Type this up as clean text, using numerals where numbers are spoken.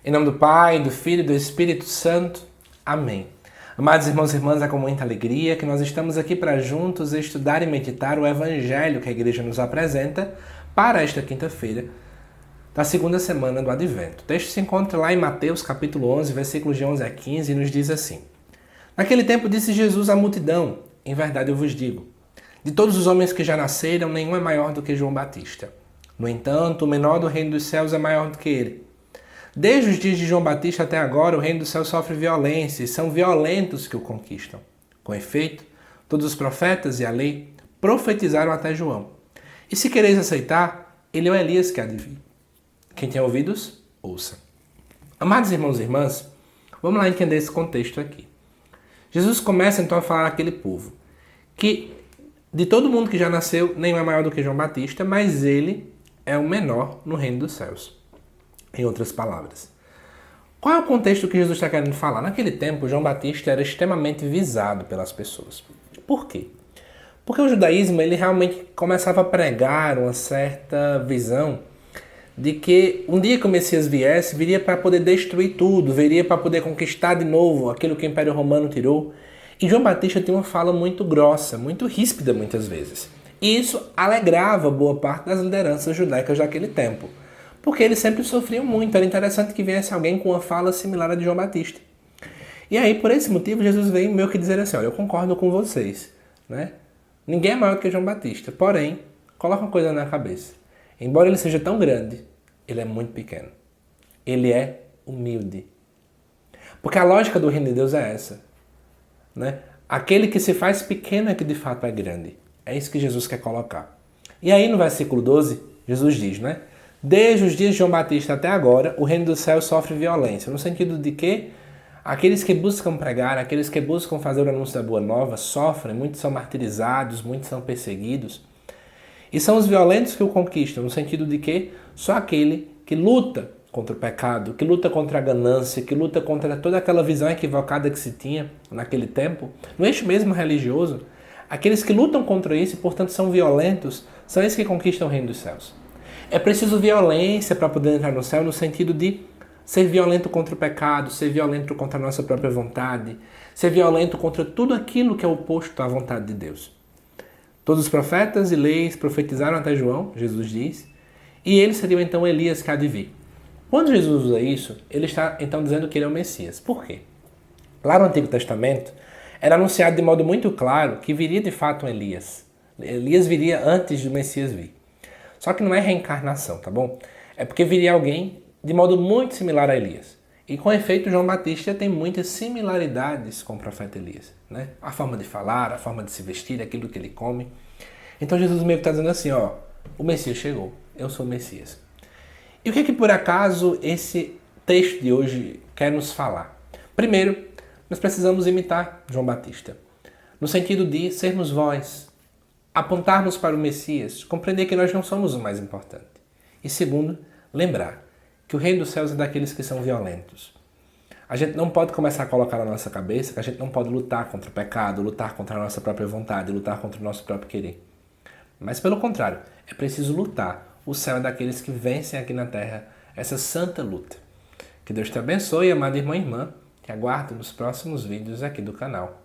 Em nome do Pai, do Filho e do Espírito Santo. Amém. Amados irmãos e irmãs, é com muita alegria que nós estamos aqui para juntos estudar e meditar o Evangelho que a Igreja nos apresenta para esta quinta-feira da segunda semana do Advento. O texto se encontra lá em Mateus capítulo 11, versículos de 11 a 15 e nos diz assim: Naquele tempo disse Jesus à multidão: Em verdade eu vos digo, de todos os homens que já nasceram, nenhum é maior do que João Batista. No entanto, o menor do reino dos céus é maior do que ele. Desde os dias de João Batista até agora, o reino do céu sofre violência e são violentos que o conquistam. Com efeito, todos os profetas e a lei profetizaram até João. E se quereis aceitar, ele é o Elias que há de vir. Quem tem ouvidos, ouça. Amados irmãos e irmãs, vamos lá entender esse contexto aqui. Jesus começa então a falar àquele povo que de todo mundo que já nasceu, nenhum é maior do que João Batista, mas ele é o menor no reino dos céus. Em outras palavras, qual é o contexto que Jesus está querendo falar? Naquele tempo, João Batista era extremamente visado pelas pessoas. Por quê? Porque o judaísmo ele realmente começava a pregar uma certa visão de que um dia que o Messias viesse, viria para poder destruir tudo, viria para poder conquistar de novo aquilo que o Império Romano tirou. E João Batista tinha uma fala muito grossa, muito ríspida muitas vezes. E isso alegrava boa parte das lideranças judaicas daquele tempo. Porque eles sempre sofriam muito. Era interessante que viesse alguém com uma fala similar à de João Batista. E aí, por esse motivo, Jesus veio meio que dizer assim, olha, eu concordo com vocês, né? Ninguém é maior do que João Batista. Porém, coloca uma coisa na cabeça. Embora ele seja tão grande, ele é muito pequeno. Ele é humilde. Porque a lógica do reino de Deus é essa, né? Aquele que se faz pequeno é que de fato é grande. É isso que Jesus quer colocar. E aí, no versículo 12, Jesus diz, né? Desde os dias de João Batista até agora, o reino do céu sofre violência, no sentido de que aqueles que buscam pregar, aqueles que buscam fazer o anúncio da boa nova, sofrem, muitos são martirizados, muitos são perseguidos. E são os violentos que o conquistam, no sentido de que só aquele que luta contra o pecado, que luta contra a ganância, que luta contra toda aquela visão equivocada que se tinha naquele tempo, no eixo mesmo religioso, aqueles que lutam contra isso e, portanto, são violentos, são esses que conquistam o reino dos céus. É preciso violência para poder entrar no céu, no sentido de ser violento contra o pecado, ser violento contra a nossa própria vontade, ser violento contra tudo aquilo que é oposto à vontade de Deus. Todos os profetas e leis profetizaram até João, Jesus diz, e ele seria então Elias que há de vir. Quando Jesus usa isso, ele está então dizendo que ele é o Messias. Por quê? Lá no Antigo Testamento, era anunciado de modo muito claro que viria de fato um Elias. Elias viria antes do Messias vir. Só que não é reencarnação, tá bom? É porque viria alguém de modo muito similar a Elias. E com efeito, João Batista tem muitas similaridades com o profeta Elias, né? A forma de falar, a forma de se vestir, aquilo que ele come. Então Jesus meio que está dizendo assim, ó, o Messias chegou, eu sou o Messias. E o que é que por acaso esse texto de hoje quer nos falar? Primeiro, nós precisamos imitar João Batista, no sentido de sermos voz, apontarmos para o Messias, compreender que nós não somos o mais importante. E segundo, lembrar que o reino dos céus é daqueles que são violentos. A gente não pode começar a colocar na nossa cabeça que a gente não pode lutar contra o pecado, lutar contra a nossa própria vontade, lutar contra o nosso próprio querer. Mas pelo contrário, é preciso lutar. O céu é daqueles que vencem aqui na terra essa santa luta. Que Deus te abençoe, amado irmão e irmã, que aguarde nos próximos vídeos aqui do canal.